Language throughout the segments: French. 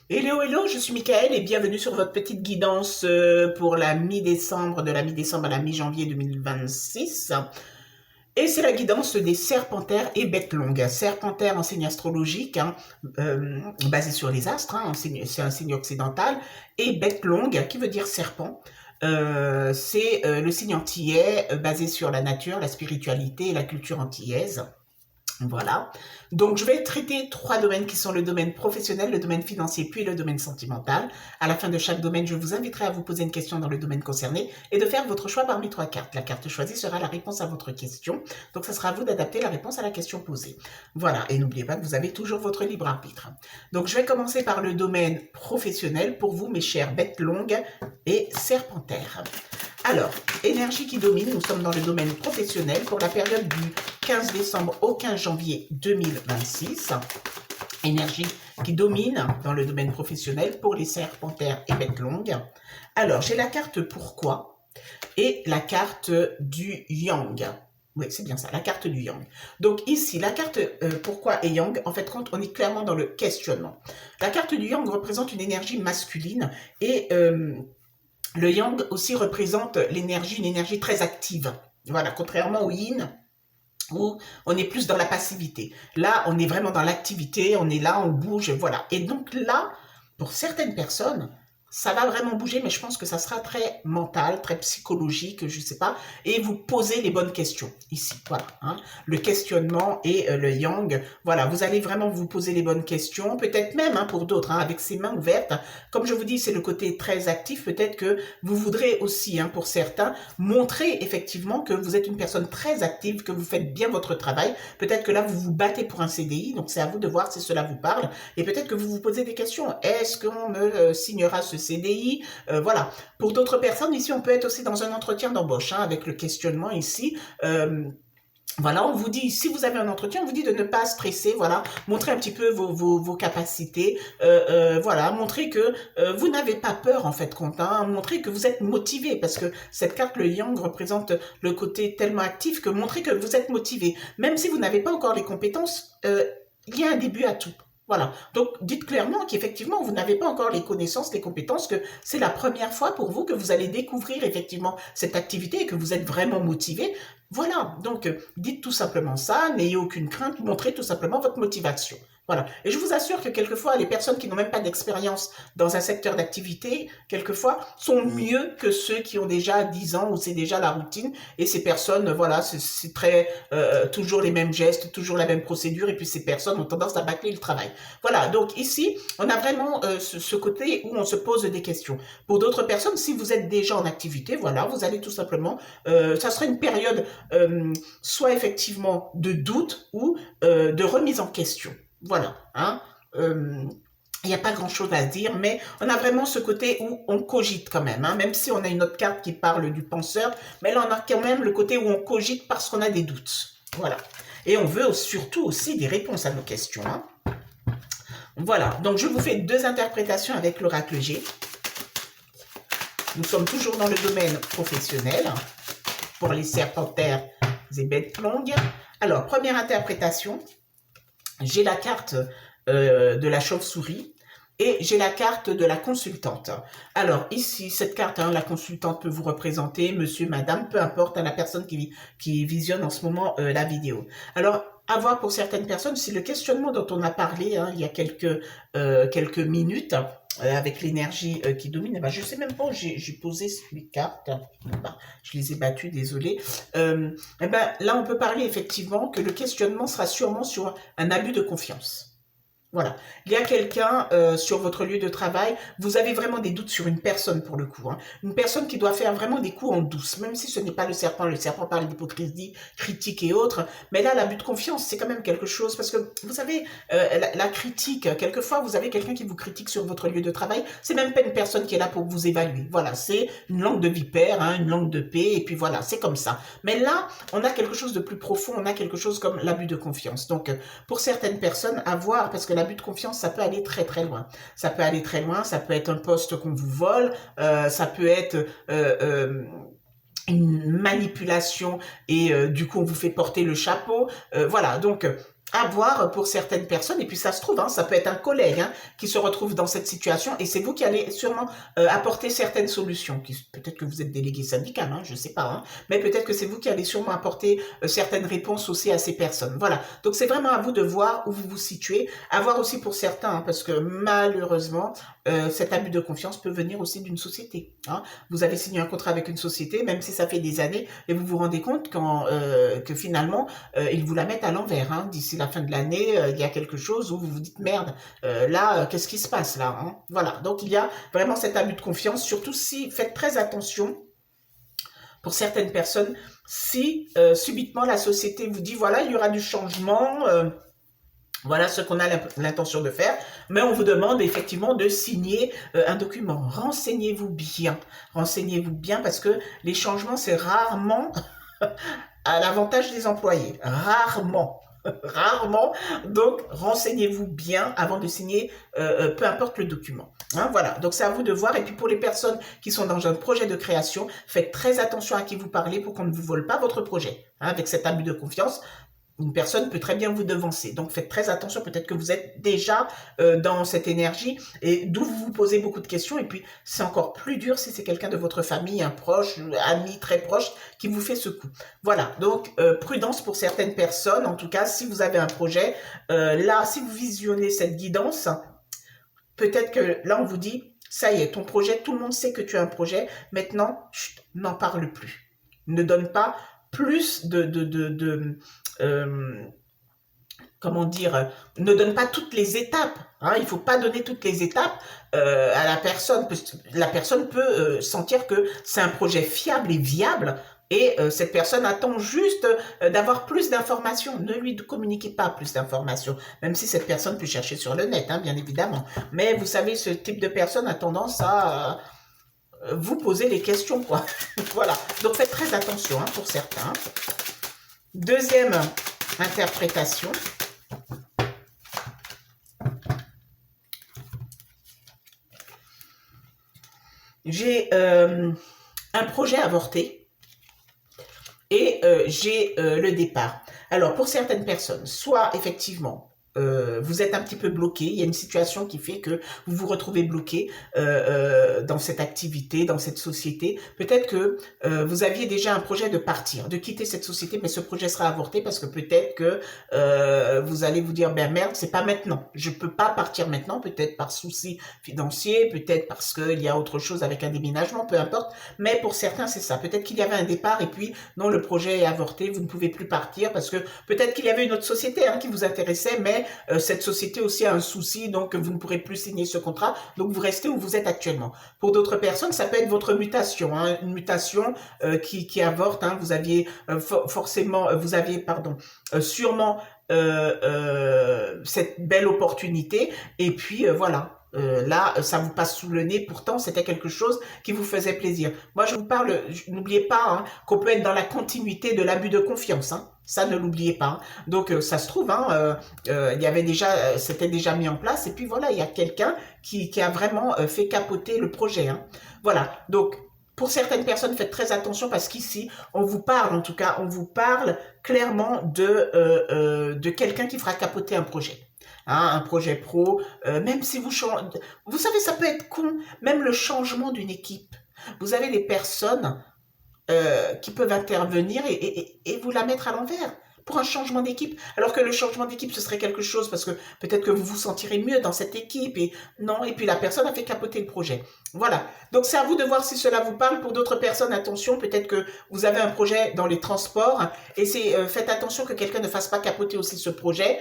Hello, je suis Michael et bienvenue sur votre petite guidance pour la mi-décembre, de la mi-décembre à la mi-janvier 2026. Et c'est la guidance des serpentaires et bêtes longues. Serpentaire en signe astrologique, basé sur les astres, c'est un signe occidental, et bête longue, qui veut dire serpent. C'est le signe antillais, basé sur la nature, la spiritualité et la culture antillaise. Voilà. Donc, je vais traiter trois domaines qui sont le domaine professionnel, le domaine financier, puis le domaine sentimental. À la fin de chaque domaine, je vous inviterai à vous poser une question dans le domaine concerné et de faire votre choix parmi trois cartes. La carte choisie sera la réponse à votre question. Donc, ça sera à vous d'adapter la réponse à la question posée. Voilà. Et n'oubliez pas que vous avez toujours votre libre arbitre. Donc, je vais commencer par le domaine professionnel pour vous, mes chères bêtes longues et serpentaires. Alors, énergie qui domine, nous sommes dans le domaine professionnel pour la période du 15 décembre au 15 janvier 2026. Énergie qui domine dans le domaine professionnel pour les serpentaires et bêtes longues. Alors, j'ai la carte pourquoi et la carte du yang. Oui, c'est bien ça, la carte du yang. Donc ici, la carte pourquoi et yang, en fait, quand on est clairement dans le questionnement. La carte du yang représente une énergie masculine et le yang aussi représente l'énergie, une énergie très active. Voilà, contrairement au yin, où on est plus dans la passivité. Là, on est vraiment dans l'activité, on est là, on bouge, voilà. Et donc là, pour certaines personnes, ça va vraiment bouger, mais je pense que ça sera très mental, très psychologique, je sais pas, et vous posez les bonnes questions ici, voilà. Le questionnement et le yang, voilà, vous allez vraiment vous poser les bonnes questions, peut-être même pour d'autres, avec ses mains ouvertes. Comme je vous dis, c'est le côté très actif, peut-être que vous voudrez aussi, pour certains, montrer effectivement que vous êtes une personne très active, que vous faites bien votre travail. Peut-être que là, vous vous battez pour un CDI, donc c'est à vous de voir si cela vous parle. Et peut-être que vous vous posez des questions. Est-ce qu'on me signera ce CDI? Voilà. Pour d'autres personnes, ici, on peut être aussi dans un entretien d'embauche, avec le questionnement ici. Voilà, on vous dit, si vous avez un entretien, on vous dit de ne pas stresser, voilà, montrer un petit peu vos capacités, voilà, montrer que vous n'avez pas peur en fait, montrer que vous êtes motivé, parce que cette carte, le yang, représente le côté tellement actif que montrer que vous êtes motivé, même si vous n'avez pas encore les compétences, il y a un début à tout. Voilà. Donc, dites clairement qu'effectivement, vous n'avez pas encore les connaissances, les compétences, que c'est la première fois pour vous que vous allez découvrir effectivement cette activité et que vous êtes vraiment motivé. Voilà. Donc, dites tout simplement ça, n'ayez aucune crainte, montrez tout simplement votre motivation. Voilà. Et je vous assure que quelquefois, les personnes qui n'ont même pas d'expérience dans un secteur d'activité, quelquefois, sont mieux que ceux qui ont déjà 10 ans où c'est déjà la routine. Et ces personnes, voilà, c'est très, toujours les mêmes gestes, toujours la même procédure. Et puis ces personnes ont tendance à bâcler le travail. Voilà. Donc ici, on a vraiment ce côté où on se pose des questions. Pour d'autres personnes, si vous êtes déjà en activité, voilà, vous allez tout simplement, ça sera une période soit effectivement de doute ou de remise en question. Voilà. Il n'y a pas grand-chose à se dire, mais on a vraiment ce côté où on cogite quand même, même si on a une autre carte qui parle du penseur, mais là on a quand même le côté où on cogite parce qu'on a des doutes. Voilà. Et on veut surtout aussi des réponses à nos questions. Voilà. Donc je vous fais deux interprétations avec l'oracle G. Nous sommes toujours dans le domaine professionnel pour les serpentaires et bêtes longues. Alors, première interprétation, j'ai la carte de la chauve-souris et j'ai la carte de la consultante. Alors ici, cette carte, la consultante peut vous représenter monsieur, madame, peu importe, la personne qui visionne en ce moment la vidéo. Alors, à voir pour certaines personnes, c'est le questionnement dont on a parlé il y a quelques minutes, avec l'énergie qui domine. Je ne sais même pas où j'ai posé les cartes. Je les ai battues, désolé. Là, on peut parler effectivement que le questionnement sera sûrement sur un abus de confiance. Voilà. Il y a quelqu'un sur votre lieu de travail, vous avez vraiment des doutes sur une personne pour le coup. Une personne qui doit faire vraiment des coups en douce, même si ce n'est pas le serpent parle d'hypocrisie, critique et autres. Mais là, l'abus de confiance, c'est quand même quelque chose, parce que vous savez, la critique, quelquefois, vous avez quelqu'un qui vous critique sur votre lieu de travail, c'est même pas une personne qui est là pour vous évaluer. Voilà, c'est une langue de vipère, une langue de paix, et puis voilà, c'est comme ça. Mais là, on a quelque chose de plus profond, on a quelque chose comme l'abus de confiance. Donc, pour certaines personnes, à voir, parce que l'abus de confiance, ça peut aller très très loin. Ça peut aller très loin, ça peut être un poste qu'on vous vole, ça peut être une manipulation et du coup on vous fait porter le chapeau. Voilà, donc à voir pour certaines personnes, et puis ça se trouve, hein, ça peut être un collègue hein, qui se retrouve dans cette situation, et c'est vous qui allez sûrement apporter certaines solutions. Peut-être que vous êtes délégué syndical, hein, je ne sais pas, hein, mais peut-être que c'est vous qui allez sûrement apporter certaines réponses aussi à ces personnes. Voilà, donc c'est vraiment à vous de voir où vous vous situez, à voir aussi pour certains, hein, parce que malheureusement, cet abus de confiance peut venir aussi d'une société. Hein. Vous avez signé un contrat avec une société, même si ça fait des années, et vous vous rendez compte que finalement, ils vous la mettent à l'envers. Hein. D'ici la fin de l'année, il y a quelque chose où vous vous dites merde, là, qu'est-ce qui se passe là hein. Voilà, donc il y a vraiment cet abus de confiance, surtout si, faites très attention pour certaines personnes, si subitement la société vous dit voilà, il y aura du changement, voilà ce qu'on a l'intention de faire, mais on vous demande effectivement de signer un document. Renseignez-vous bien parce que les changements, c'est rarement à l'avantage des employés. Rarement. Rarement. Donc, renseignez-vous bien avant de signer peu importe le document. Hein, voilà. Donc, c'est à vous de voir. Et puis, pour les personnes qui sont dans un projet de création, faites très attention à qui vous parlez pour qu'on ne vous vole pas votre projet. Hein, avec cet abus de confiance, une personne peut très bien vous devancer. Donc, faites très attention. Peut-être que vous êtes déjà dans cette énergie et d'où vous vous posez beaucoup de questions. Et puis, c'est encore plus dur si c'est quelqu'un de votre famille, un proche, ami très proche qui vous fait ce coup. Voilà. Donc, prudence pour certaines personnes. En tout cas, si vous avez un projet, là, si vous visionnez cette guidance, peut-être que là, on vous dit, ça y est, ton projet, tout le monde sait que tu as un projet. Maintenant, n'en parle plus. Ne donne pas plus euh, comment dire, ne donne pas toutes les étapes. Hein, il ne faut pas donner toutes les étapes à la personne. La personne peut sentir que c'est un projet fiable et viable. Et cette personne attend juste d'avoir plus d'informations. Ne lui communiquez pas plus d'informations, même si cette personne peut chercher sur le net, hein, bien évidemment. Mais vous savez, ce type de personne a tendance à vous poser des questions, quoi. Voilà. Donc faites très attention hein, pour certains. Deuxième interprétation. J'ai un projet avorté et j'ai le départ. Alors, pour certaines personnes, soit effectivement, vous êtes un petit peu bloqué, il y a une situation qui fait que vous vous retrouvez bloqué dans cette activité, dans cette société. Peut-être que vous aviez déjà un projet de partir, de quitter cette société, mais ce projet sera avorté parce que peut-être que vous allez vous dire, ben merde, c'est pas maintenant. Je peux pas partir maintenant, peut-être par souci financier, peut-être parce qu'il y a autre chose avec un déménagement, peu importe. Mais pour certains, c'est ça. Peut-être qu'il y avait un départ et puis, non, le projet est avorté, vous ne pouvez plus partir parce que peut-être qu'il y avait une autre société hein, qui vous intéressait, mais cette société aussi a un souci, donc vous ne pourrez plus signer ce contrat, donc vous restez où vous êtes actuellement. Pour d'autres personnes, ça peut être votre mutation, hein, une mutation qui avorte. Hein, vous aviez sûrement cette belle opportunité, et puis voilà. Là, ça vous passe sous le nez. Pourtant, c'était quelque chose qui vous faisait plaisir. Moi, je vous parle, n'oubliez pas hein, qu'on peut être dans la continuité de l'abus de confiance. Hein. Ça, ne l'oubliez pas. Hein. Donc, ça se trouve, hein, il y avait déjà, c'était déjà mis en place. Et puis voilà, il y a quelqu'un qui a vraiment fait capoter le projet. Hein. Voilà. Donc, pour certaines personnes, faites très attention parce qu'ici, on vous parle, en tout cas, on vous parle clairement de quelqu'un qui fera capoter un projet. Hein, un projet pro, même si vous changez, vous savez, ça peut être con, même le changement d'une équipe. Vous avez des personnes qui peuvent intervenir et vous la mettre à l'envers pour un changement d'équipe. Alors que le changement d'équipe, ce serait quelque chose parce que peut-être que vous vous sentirez mieux dans cette équipe et non, et puis la personne a fait capoter le projet. Voilà. Donc c'est à vous de voir si cela vous parle. Pour d'autres personnes, attention, peut-être que vous avez un projet dans les transports et faites attention que quelqu'un ne fasse pas capoter aussi ce projet.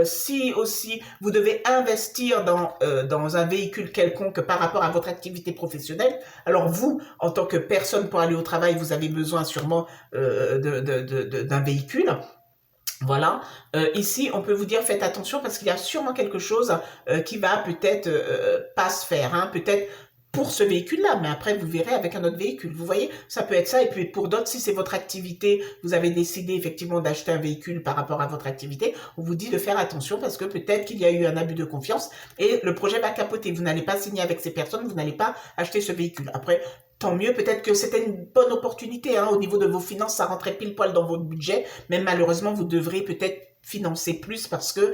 Si aussi vous devez investir dans un véhicule quelconque par rapport à votre activité professionnelle, alors vous, en tant que personne pour aller au travail, vous avez besoin sûrement d'un véhicule. Voilà. Ici, on peut vous dire, faites attention parce qu'il y a sûrement quelque chose qui va peut-être pas se faire. Hein, peut-être pour ce véhicule-là, mais après, vous verrez avec un autre véhicule. Vous voyez, ça peut être ça. Et puis, pour d'autres, si c'est votre activité, vous avez décidé effectivement d'acheter un véhicule par rapport à votre activité, on vous dit de faire attention parce que peut-être qu'il y a eu un abus de confiance et le projet va capoter. Vous n'allez pas signer avec ces personnes, vous n'allez pas acheter ce véhicule. Après, tant mieux, peut-être que c'était une bonne opportunité. Hein, au niveau de vos finances, ça rentrait pile poil dans votre budget, mais malheureusement, vous devrez peut-être financer plus parce que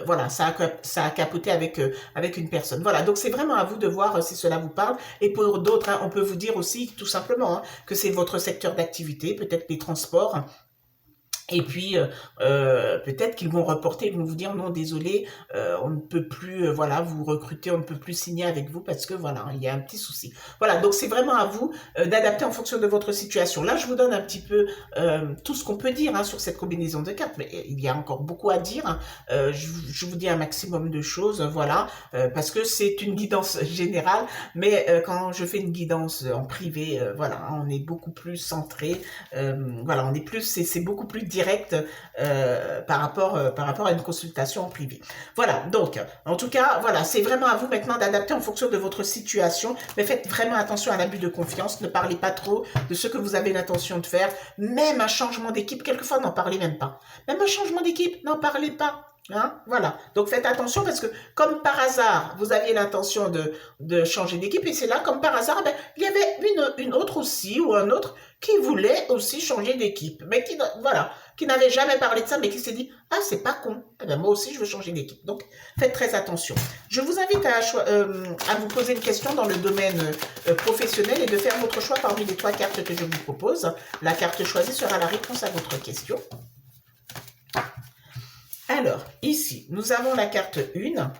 voilà, ça a capoté avec une personne. Voilà, donc c'est vraiment à vous de voir si cela vous parle. Et pour d'autres, hein, on peut vous dire aussi tout simplement hein, que c'est votre secteur d'activité, peut-être les transports. Et puis, peut-être qu'ils vont reporter, ils vont vous dire non, désolé, on ne peut plus, voilà, vous recruter, on ne peut plus signer avec vous parce que voilà, il y a un petit souci. Voilà, donc c'est vraiment à vous d'adapter en fonction de votre situation. Là, je vous donne un petit peu tout ce qu'on peut dire hein, sur cette combinaison de cartes, mais il y a encore beaucoup à dire. Hein. Je vous dis un maximum de choses, voilà, parce que c'est une guidance générale, mais quand je fais une guidance en privé, voilà, on est beaucoup plus centré, voilà, on est plus, c'est beaucoup plus direct par rapport à une consultation en privé. Voilà, donc, en tout cas, voilà, c'est vraiment à vous maintenant d'adapter en fonction de votre situation, mais faites vraiment attention à l'abus de confiance, ne parlez pas trop de ce que vous avez l'intention de faire, même un changement d'équipe, quelquefois n'en parlez même pas. Même un changement d'équipe, n'en parlez pas. Hein, voilà, donc faites attention parce que comme par hasard, vous aviez l'intention de changer d'équipe et c'est là, comme par hasard, ben, il y avait une autre aussi ou un autre qui voulait aussi changer d'équipe, mais qui, voilà, qui n'avait jamais parlé de ça, mais qui s'est dit, ah, c'est pas con, eh ben, moi aussi je veux changer d'équipe. Donc faites très attention. Je vous invite à vous poser une question dans le domaine professionnel et de faire votre choix parmi les 3 cartes que je vous propose. La carte choisie sera la réponse à votre question. Alors, ici, nous avons la carte 1,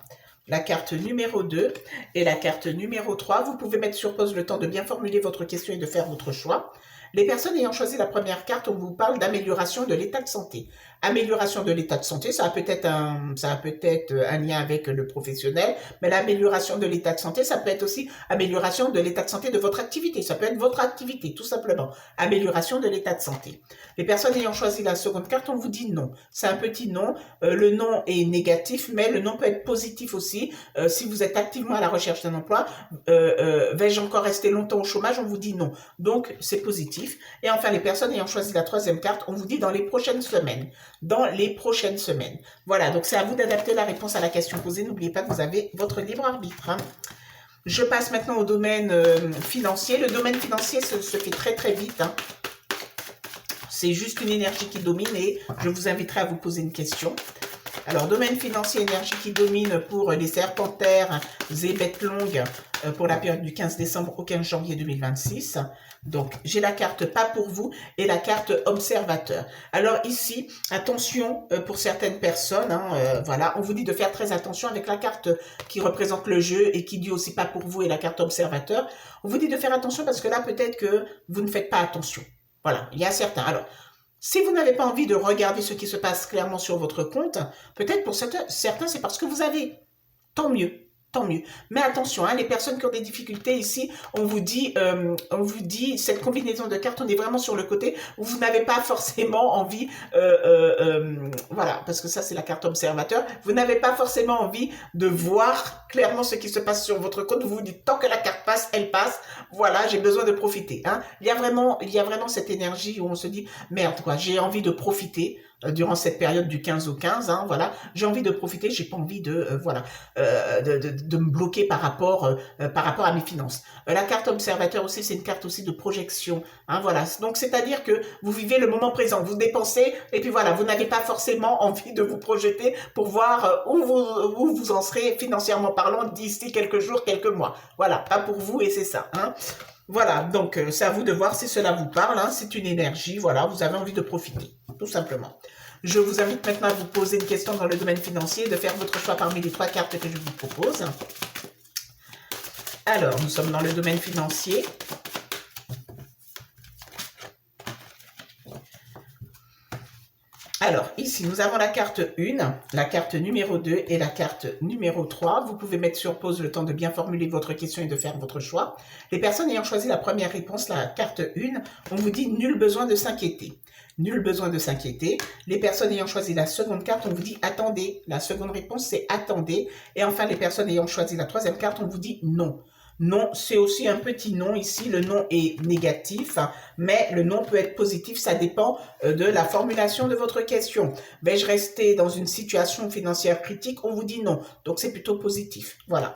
la carte numéro 2 et la carte numéro 3. Vous pouvez mettre sur pause le temps de bien formuler votre question et de faire votre choix. Les personnes ayant choisi la première carte, on vous parle d'amélioration de l'état de santé. Amélioration de l'état de santé, ça a peut-être un lien avec le professionnel, mais l'amélioration de l'état de santé, ça peut être aussi amélioration de l'état de santé de votre activité. Ça peut être votre activité, tout simplement. Amélioration de l'état de santé. Les personnes ayant choisi la seconde carte, on vous dit non. C'est un petit non. Le non est négatif, mais le non peut être positif aussi. Si vous êtes activement à la recherche d'un emploi, vais-je encore rester longtemps au chômage? On vous dit non. Donc, c'est positif. Et enfin, les personnes ayant choisi la troisième carte, on vous dit dans les prochaines semaines. Dans les prochaines semaines. Voilà, donc c'est à vous d'adapter la réponse à la question posée. N'oubliez pas que vous avez votre libre arbitre. Hein. Je passe maintenant au domaine financier. Le domaine financier se fait très très vite. Hein. C'est juste une énergie qui domine et je vous inviterai à vous poser une question. Alors, domaine financier, énergie qui domine pour les serpentaires et bêtes longues pour la période du 15 décembre au 15 janvier 2026. Donc, j'ai la carte pas pour vous et la carte observateur. Alors ici, attention pour certaines personnes, hein, voilà, on vous dit de faire très attention avec la carte qui représente le jeu et qui dit aussi pas pour vous et la carte observateur. On vous dit de faire attention parce que là, peut-être que vous ne faites pas attention. Voilà, il y a certains. Alors, si vous n'avez pas envie de regarder ce qui se passe clairement sur votre compte, peut-être pour certains, c'est parce que vous avez. Tant mieux. Tant mieux. Mais attention, hein, les personnes qui ont des difficultés ici, on vous dit, cette combinaison de cartes, on est vraiment sur le côté où vous n'avez pas forcément envie, voilà, parce que ça c'est la carte observateur, vous n'avez pas forcément envie de voir clairement ce qui se passe sur votre compte. Vous vous dites, tant que la carte passe, elle passe, voilà, j'ai besoin de profiter. Hein. Il y a vraiment cette énergie où on se dit, merde, quoi, j'ai envie de profiter durant cette période du 15 au 15, hein, voilà, j'ai envie de profiter, j'ai pas envie de, voilà, de me bloquer par rapport à mes finances. La carte observateur aussi, c'est une carte aussi de projection, hein, voilà, donc c'est-à-dire que vous vivez le moment présent, vous dépensez, et puis voilà, vous n'avez pas forcément envie de vous projeter pour voir où vous en serez financièrement parlant d'ici quelques jours, quelques mois, voilà, pas pour vous, et c'est ça, hein. Voilà, donc c'est à vous de voir si cela vous parle, hein, c'est une énergie, voilà, vous avez envie de profiter, tout simplement. Je vous invite maintenant à vous poser une question dans le domaine financier, de faire votre choix parmi les 3 cartes que je vous propose. Alors, nous sommes dans le domaine financier. Alors, ici, nous avons la carte 1, la carte numéro 2 et la carte numéro 3. Vous pouvez mettre sur pause le temps de bien formuler votre question et de faire votre choix. Les personnes ayant choisi la première réponse, la carte 1, on vous dit nul besoin de s'inquiéter. Nul besoin de s'inquiéter. Les personnes ayant choisi la seconde carte, on vous dit attendez. La seconde réponse, c'est attendez. Et enfin, les personnes ayant choisi la troisième carte, on vous dit non. Non, c'est aussi un petit non ici. Le non est négatif, mais le non peut être positif. Ça dépend de la formulation de votre question. Vais-je rester dans une situation financière critique? On vous dit non. Donc, c'est plutôt positif. Voilà.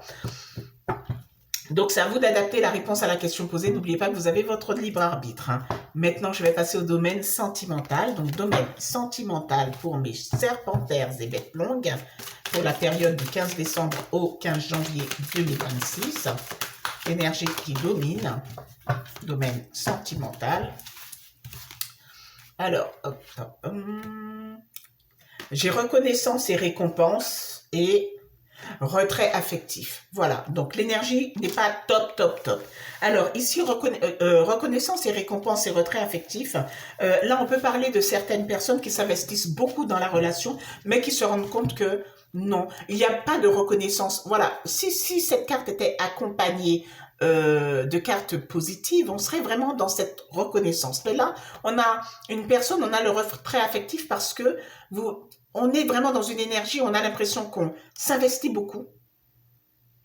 Donc, c'est à vous d'adapter la réponse à la question posée. N'oubliez pas que vous avez votre libre arbitre. Hein. Maintenant, je vais passer au domaine sentimental. Donc, domaine sentimental pour mes serpentaires et bêtes longues pour la période du 15 décembre au 15 janvier 2026. Énergie qui domine. Domaine sentimental. Alors, j'ai reconnaissance et récompense et retrait affectif. Voilà, donc l'énergie n'est pas top, top, top. Alors ici, reconnaissance et récompense et retrait affectif. Là, on peut parler de certaines personnes qui s'investissent beaucoup dans la relation, mais qui se rendent compte que non, il n'y a pas de reconnaissance. Voilà, si cette carte était accompagnée de cartes positives, on serait vraiment dans cette reconnaissance. Mais là, on a une personne, on a le retrait affectif parce que on est vraiment dans une énergie, on a l'impression qu'on s'investit beaucoup,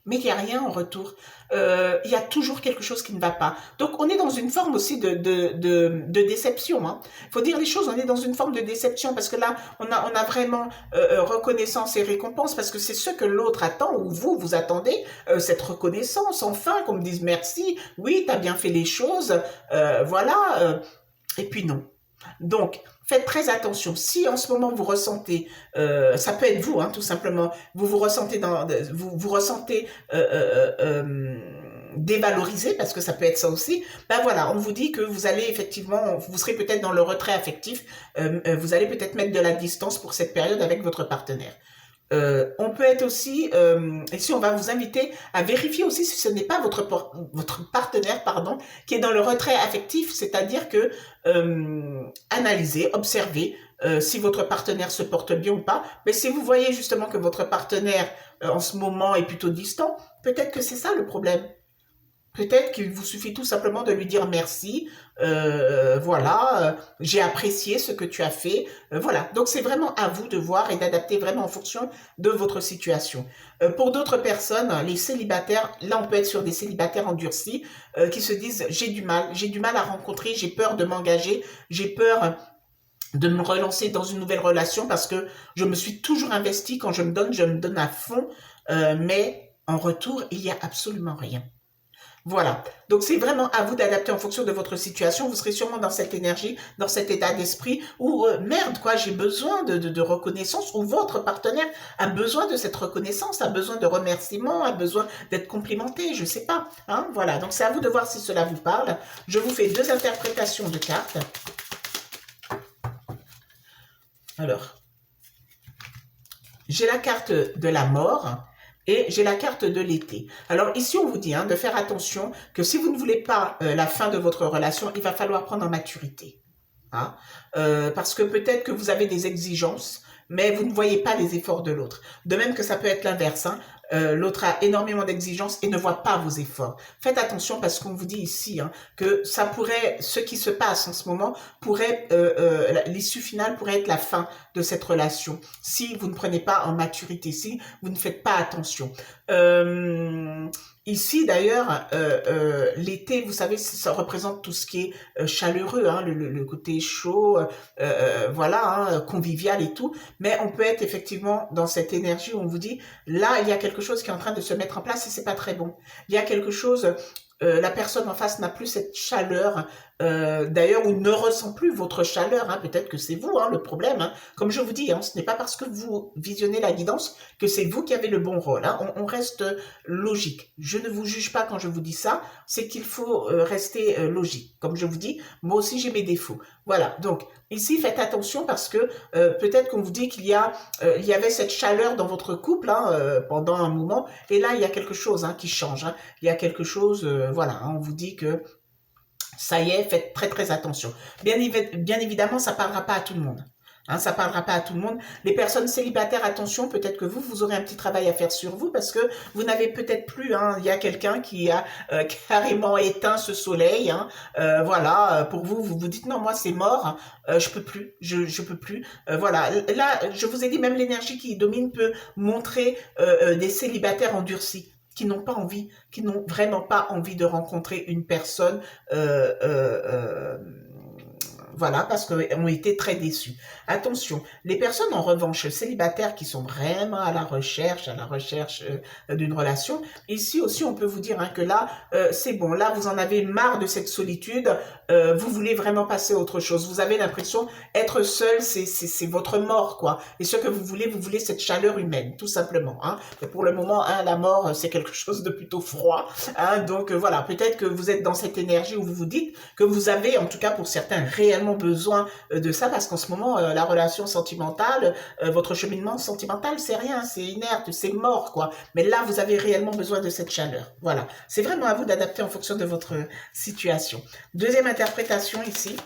mais qu'il n'y a rien en retour. Il y a toujours quelque chose qui ne va pas. Donc, on est dans une forme aussi de déception. Hein. Faut dire les choses, on est dans une forme de déception parce que là, on a vraiment reconnaissance et récompense parce que c'est ce que l'autre attend ou vous attendez, cette reconnaissance, enfin, qu'on me dise merci, oui, tu as bien fait les choses, voilà, et puis non. Donc, faites très attention. Si en ce moment vous ressentez, ça peut être vous, hein, tout simplement, vous ressentez vous ressentez dévalorisé, parce que ça peut être ça aussi, ben voilà, on vous dit que vous allez effectivement, vous serez peut-être dans le retrait affectif, vous allez peut-être mettre de la distance pour cette période avec votre partenaire. On peut être aussi, ici on va vous inviter à vérifier aussi si ce n'est pas votre partenaire, pardon, qui est dans le retrait affectif, c'est-à-dire que analysez, observez si votre partenaire se porte bien ou pas. Mais si vous voyez justement que votre partenaire en ce moment est plutôt distant, peut-être que c'est ça le problème. Peut-être qu'il vous suffit tout simplement de lui dire merci, voilà, j'ai apprécié ce que tu as fait, voilà. Donc c'est vraiment à vous de voir et d'adapter vraiment en fonction de votre situation. Pour d'autres personnes, les célibataires, là on peut être sur des célibataires endurcis qui se disent j'ai du mal à rencontrer, j'ai peur de m'engager, j'ai peur de me relancer dans une nouvelle relation parce que je me suis toujours investi, quand je me donne à fond, mais en retour, il n'y a absolument rien. Voilà. Donc, c'est vraiment à vous d'adapter en fonction de votre situation. Vous serez sûrement dans cette énergie, dans cet état d'esprit où, merde, quoi, j'ai besoin de reconnaissance, ou votre partenaire a besoin de cette reconnaissance, a besoin de remerciements, a besoin d'être complimenté, je sais pas. Hein, voilà. Donc, c'est à vous de voir si cela vous parle. Je vous fais 2 interprétations de cartes. Alors, j'ai la carte de la mort. Et j'ai la carte de l'été. Alors ici, on vous dit de faire attention que si vous ne voulez pas la fin de votre relation, il va falloir prendre en maturité. Hein, parce que peut-être que vous avez des exigences, mais vous ne voyez pas les efforts de l'autre. De même que ça peut être l'inverse. Hein, l'autre a énormément d'exigences et ne voit pas vos efforts. Faites attention parce qu'on vous dit ici que ça pourrait, ce qui se passe en ce moment, pourrait, l'issue finale pourrait être la fin de cette relation. Si vous ne prenez pas en maturité, si vous ne faites pas attention. Ici, d'ailleurs, l'été, vous savez, ça représente tout ce qui est chaleureux, hein, le côté chaud, voilà, hein, convivial et tout. Mais on peut être effectivement dans cette énergie où on vous dit, là, il y a quelque chose qui est en train de se mettre en place et c'est pas très bon. Il y a quelque chose, la personne en face n'a plus cette chaleur, d'ailleurs, ou ne ressent plus votre chaleur. Hein, peut-être que c'est vous le problème. Hein. Comme je vous dis, ce n'est pas parce que vous visionnez la guidance que c'est vous qui avez le bon rôle. Hein. On reste logique. Je ne vous juge pas quand je vous dis ça, c'est qu'il faut rester logique. Comme je vous dis, moi aussi j'ai mes défauts. Voilà, donc ici faites attention parce que peut-être qu'on vous dit qu'il y avait cette chaleur dans votre couple pendant un moment, et là il y a quelque chose qui change. Hein. Il y a quelque chose, voilà, on vous dit que ça y est, faites très très attention. Bien évidemment, ça ne parlera pas à tout le monde. Ça ne parlera pas à tout le monde. Les personnes célibataires, attention, peut-être que vous aurez un petit travail à faire sur vous parce que vous n'avez peut-être plus, il y a quelqu'un qui a carrément éteint ce soleil. Voilà, pour vous, vous vous dites non, moi c'est mort, je peux plus, je peux plus. Voilà, là, je vous ai dit, même l'énergie qui domine peut montrer des célibataires endurcis qui n'ont pas envie, qui n'ont vraiment pas envie de rencontrer une personne voilà, parce qu'elles ont été très déçues. Attention, les personnes en revanche célibataires qui sont vraiment à la recherche d'une relation, ici aussi on peut vous dire hein, que là, c'est bon, là vous en avez marre de cette solitude, vous voulez vraiment passer à autre chose. Vous avez l'impression être seul, c'est votre mort, quoi. Et ce que vous voulez cette chaleur humaine, tout simplement. Hein. Et pour le moment, hein, la mort, c'est quelque chose de plutôt froid. Hein. Donc voilà, peut-être que vous êtes dans cette énergie où vous vous dites que vous avez, en tout cas pour certains, réellement besoin de ça, parce qu'en ce moment, la relation sentimentale, votre cheminement sentimental, c'est rien, c'est inerte, c'est mort, quoi. Mais là, vous avez réellement besoin de cette chaleur. Voilà. C'est vraiment à vous d'adapter en fonction de votre situation. Deuxième interprétation ici.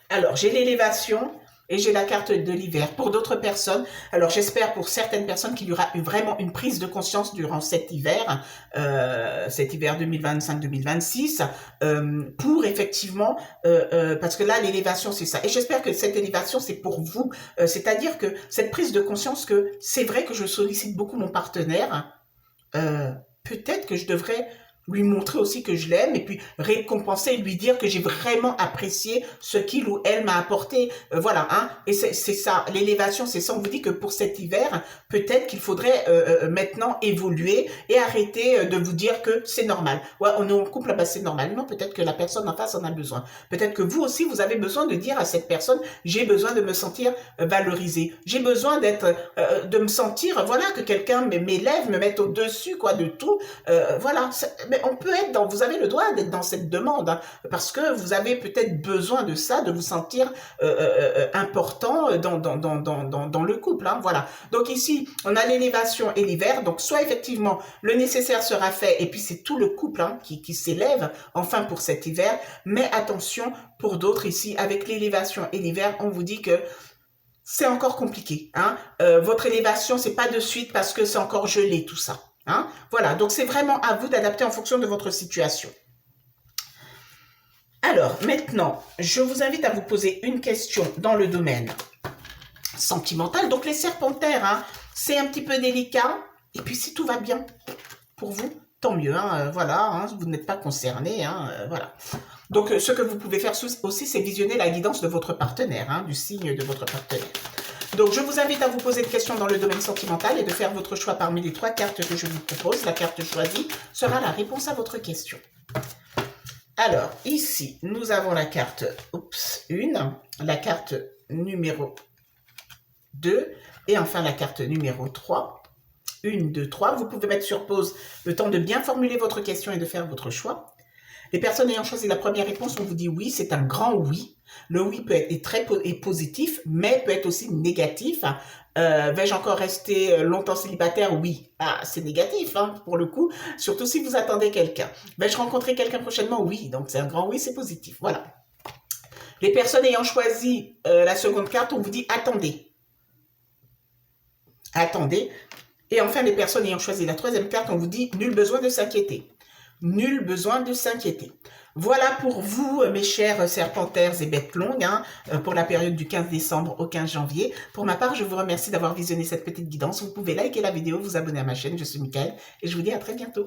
Alors, j'ai l'élévation et j'ai la carte de l'hiver. Pour d'autres personnes, alors j'espère pour certaines personnes qu'il y aura vraiment une prise de conscience durant cet hiver 2025-2026, pour effectivement, parce que là, l'élévation, c'est ça. Et j'espère que cette élévation, c'est pour vous. C'est-à-dire que cette prise de conscience que c'est vrai que je sollicite beaucoup mon partenaire, peut-être que je devrais lui montrer aussi que je l'aime et puis récompenser et lui dire que j'ai vraiment apprécié ce qu'il ou elle m'a apporté. Voilà, hein. Et c'est ça, l'élévation, c'est ça. On vous dit que pour cet hiver, peut-être qu'il faudrait maintenant évoluer et arrêter de vous dire que c'est normal. Ouais, on est en couple, bah, c'est normal. Non, peut-être que la personne en face en a besoin. Peut-être que vous aussi, vous avez besoin de dire à cette personne, j'ai besoin de me sentir valorisé. J'ai besoin de me sentir, voilà, que quelqu'un m'élève, me mette au-dessus, quoi, de tout. Voilà. Mais on peut être vous avez le droit d'être dans cette demande, hein, parce que vous avez peut-être besoin de ça, de vous sentir important dans le couple, hein, voilà. Donc ici, on a l'élévation et l'hiver, donc soit effectivement le nécessaire sera fait, et puis c'est tout le couple hein, qui s'élève, enfin pour cet hiver, mais attention, pour d'autres ici, avec l'élévation et l'hiver, on vous dit que c'est encore compliqué, hein. Votre élévation, c'est pas de suite parce que c'est encore gelé tout ça. Hein? Voilà, donc c'est vraiment à vous d'adapter en fonction de votre situation. Alors, maintenant, je vous invite à vous poser une question dans le domaine sentimental. Donc, les serpentaires, hein, c'est un petit peu délicat. Et puis, si tout va bien pour vous, tant mieux. Hein, voilà, hein, vous n'êtes pas concerné. Hein, voilà. Donc, ce que vous pouvez faire aussi, c'est visionner la guidance de votre partenaire, hein, du signe de votre partenaire. Donc, je vous invite à vous poser des questions dans le domaine sentimental et de faire votre choix parmi les 3 cartes que je vous propose. La carte choisie sera la réponse à votre question. Alors, ici, nous avons la carte 1, la carte numéro 2 et enfin la carte numéro 3. 1, 2, 3. Vous pouvez mettre sur pause le temps de bien formuler votre question et de faire votre choix. Les personnes ayant choisi la première réponse, on vous dit oui, c'est un grand oui. Le oui peut être très positif, mais peut être aussi négatif. Vais-je encore rester longtemps célibataire? Oui. Ah, c'est négatif, hein, pour le coup, surtout si vous attendez quelqu'un. Vais-je rencontrer quelqu'un prochainement? Oui. Donc, c'est un grand oui, c'est positif. Voilà. Les personnes ayant choisi la seconde carte, on vous dit attendez. Attendez. Et enfin, les personnes ayant choisi la troisième carte, on vous dit nul besoin de s'inquiéter. Nul besoin de s'inquiéter. Voilà pour vous, mes chers serpentaires et bêtes longues, hein, pour la période du 15 décembre au 15 janvier. Pour ma part, je vous remercie d'avoir visionné cette petite guidance. Vous pouvez liker la vidéo, vous abonner à ma chaîne. Je suis Michael et je vous dis à très bientôt.